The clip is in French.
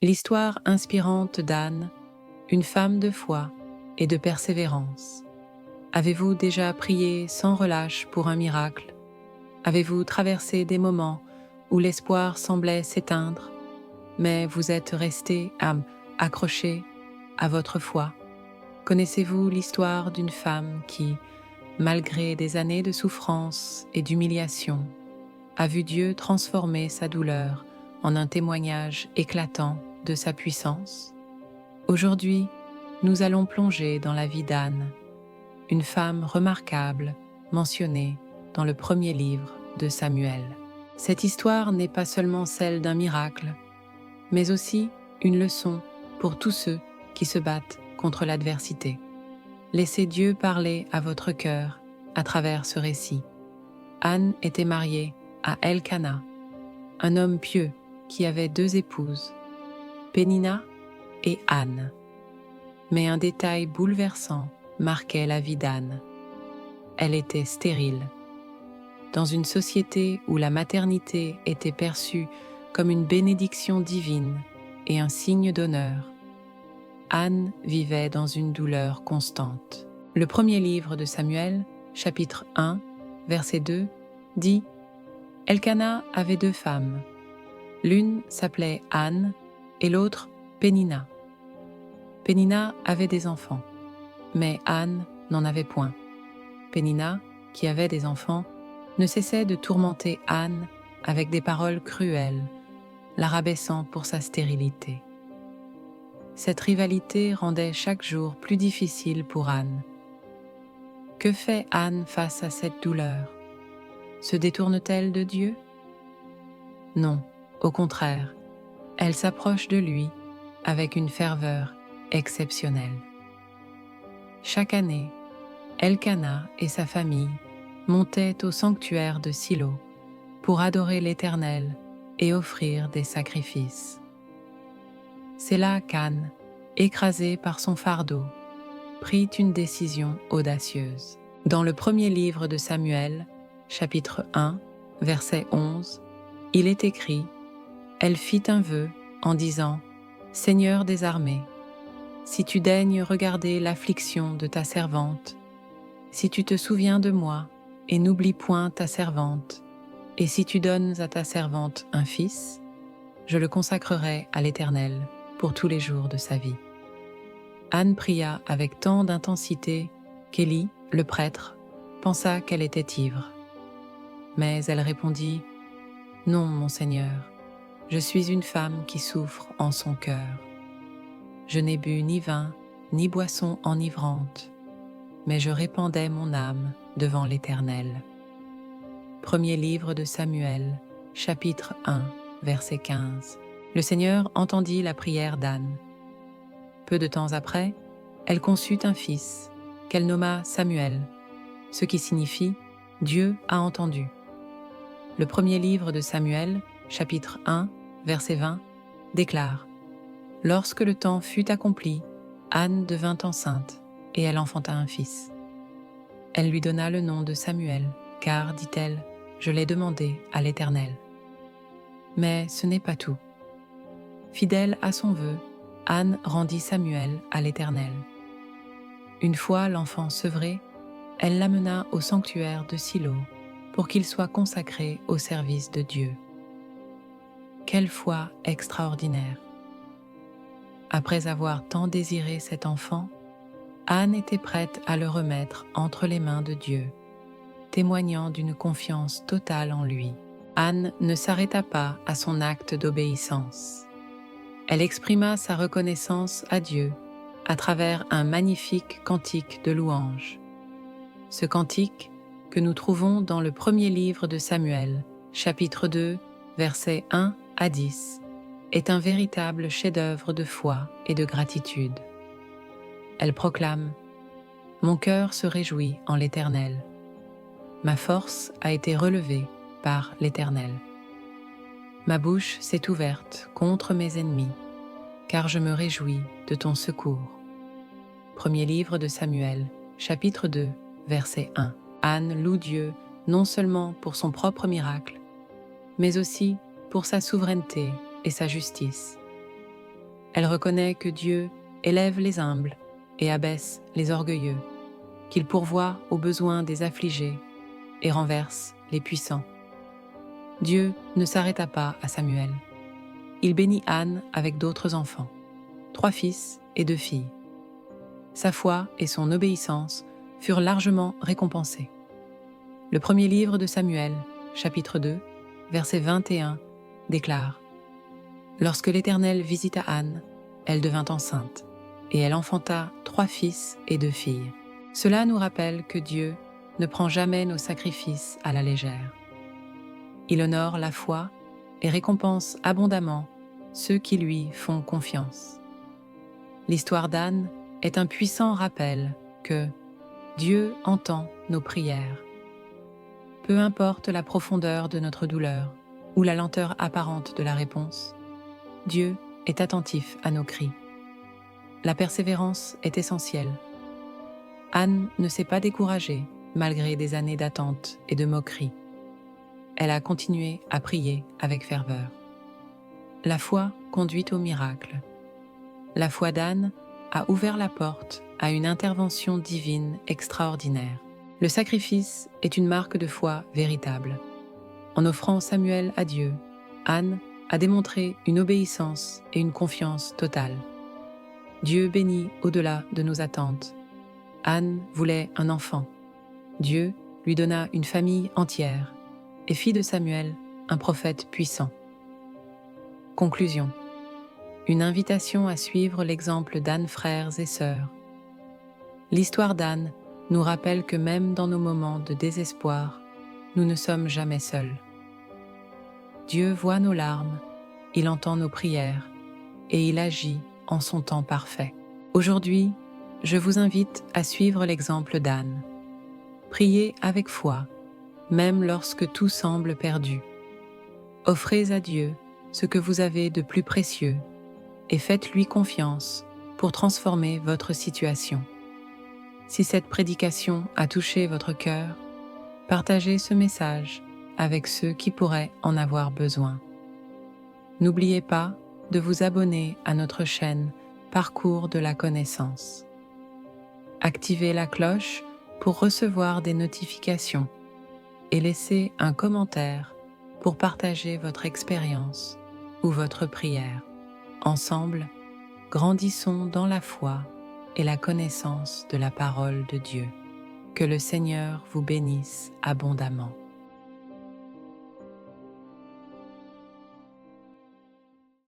L'histoire inspirante d'Anne, une femme de foi et de persévérance. Avez-vous déjà prié sans relâche pour un miracle? Avez-vous traversé des moments où l'espoir semblait s'éteindre, mais vous êtes resté accroché à votre foi? Connaissez-vous l'histoire d'une femme qui, malgré des années de souffrance et d'humiliation, a vu Dieu transformer sa douleur en un témoignage éclatant de sa puissance? Aujourd'hui, nous allons plonger dans la vie d'Anne, une femme remarquable mentionnée dans le premier livre de Samuel. Cette histoire n'est pas seulement celle d'un miracle, mais aussi une leçon pour tous ceux qui se battent contre l'adversité. Laissez Dieu parler à votre cœur à travers ce récit. Anne était mariée à Elkana, un homme pieux qui avait 2 épouses, Pénina et Anne. Mais un détail bouleversant marquait la vie d'Anne. Elle était stérile. Dans une société où la maternité était perçue comme une bénédiction divine et un signe d'honneur, Anne vivait dans une douleur constante. Le premier livre de Samuel, chapitre 1, verset 2, dit « Elkana avait 2 femmes. L'une s'appelait Anne et l'autre Pénina. Pénina avait des enfants, mais Anne n'en avait point. Pénina, qui avait des enfants, ne cessait de tourmenter Anne avec des paroles cruelles, la rabaissant pour sa stérilité. Cette rivalité rendait chaque jour plus difficile pour Anne. Que fait Anne face à cette douleur? Se détourne-t-elle de Dieu? Non, au contraire, elle s'approche de lui avec une ferveur exceptionnelle. Chaque année, Elkana et sa famille montaient au sanctuaire de Silo pour adorer l'Éternel et offrir des sacrifices. C'est là qu'Anne, écrasée par son fardeau, prit une décision audacieuse. Dans le premier livre de Samuel, chapitre 1, verset 11, il est écrit « Elle fit un vœu en disant « Seigneur des armées, si tu daignes regarder l'affliction de ta servante, si tu te souviens de moi et n'oublies point ta servante, et si tu donnes à ta servante un fils, je le consacrerai à l'Éternel pour tous les jours de sa vie. » Anne pria avec tant d'intensité qu'Élie, le prêtre, pensa qu'elle était ivre. Mais elle répondit « Non, mon Seigneur, je suis une femme qui souffre en son cœur. Je n'ai bu ni vin, ni boisson enivrante, mais je répandais mon âme devant l'Éternel. » Premier livre de Samuel, chapitre 1, verset 15. Le Seigneur entendit la prière d'Anne. Peu de temps après, elle conçut un fils, qu'elle nomma Samuel, ce qui signifie « Dieu a entendu ». Le premier livre de Samuel, chapitre 1, verset 20, déclare « Lorsque le temps fut accompli, Anne devint enceinte, et elle enfanta un fils. Elle lui donna le nom de Samuel, car, dit-elle, je l'ai demandé à l'Éternel. » Mais ce n'est pas tout. Fidèle à son vœu, Anne rendit Samuel à l'Éternel. Une fois l'enfant sevré, elle l'amena au sanctuaire de Silo pour qu'il soit consacré au service de Dieu. Quelle foi extraordinaire! Après avoir tant désiré cet enfant, Anne était prête à le remettre entre les mains de Dieu, témoignant d'une confiance totale en lui. Anne ne s'arrêta pas à son acte d'obéissance. Elle exprima sa reconnaissance à Dieu à travers un magnifique cantique de louange. Ce cantique, que nous trouvons dans le premier livre de Samuel, chapitre 2, versets 1 à 10, est un véritable chef-d'œuvre de foi et de gratitude. Elle proclame « Mon cœur se réjouit en l'Éternel. Ma force a été relevée par l'Éternel. Ma bouche s'est ouverte contre mes ennemis, car je me réjouis de ton secours. » Premier livre de Samuel, chapitre 2, verset 1. Anne loue Dieu non seulement pour son propre miracle, mais aussi pour sa souveraineté et sa justice. Elle reconnaît que Dieu élève les humbles et abaisse les orgueilleux, qu'il pourvoit aux besoins des affligés et renverse les puissants. Dieu ne s'arrêta pas à Samuel. Il bénit Anne avec d'autres enfants, 3 fils et 2 filles. Sa foi et son obéissance furent largement récompensées. Le premier livre de Samuel, chapitre 2, verset 21, déclare « Lorsque l'Éternel visita Anne, elle devint enceinte, et elle enfanta 3 fils et 2 filles. » Cela nous rappelle que Dieu ne prend jamais nos sacrifices à la légère. Il honore la foi et récompense abondamment ceux qui lui font confiance. L'histoire d'Anne est un puissant rappel que Dieu entend nos prières. Peu importe la profondeur de notre douleur ou la lenteur apparente de la réponse, Dieu est attentif à nos cris. La persévérance est essentielle. Anne ne s'est pas découragée malgré des années d'attente et de moquerie. Elle a continué à prier avec ferveur. La foi conduit au miracle. La foi d'Anne a ouvert la porte à une intervention divine extraordinaire. Le sacrifice est une marque de foi véritable. En offrant Samuel à Dieu, Anne a démontré une obéissance et une confiance totale. Dieu bénit au-delà de nos attentes. Anne voulait un enfant. Dieu lui donna une famille entière et fit de Samuel un prophète puissant. Conclusion. Une invitation à suivre l'exemple d'Anne frères et sœurs. L'histoire d'Anne nous rappelle que même dans nos moments de désespoir, nous ne sommes jamais seuls. Dieu voit nos larmes, il entend nos prières et il agit en son temps parfait. Aujourd'hui, je vous invite à suivre l'exemple d'Anne. Priez avec foi, même lorsque tout semble perdu. Offrez à Dieu ce que vous avez de plus précieux et faites-lui confiance pour transformer votre situation. Si cette prédication a touché votre cœur, partagez ce message avec ceux qui pourraient en avoir besoin. N'oubliez pas de vous abonner à notre chaîne Parcours de la connaissance. Activez la cloche pour recevoir des notifications et laissez un commentaire pour partager votre expérience ou votre prière. Ensemble, grandissons dans la foi et la connaissance de la parole de Dieu. Que le Seigneur vous bénisse abondamment.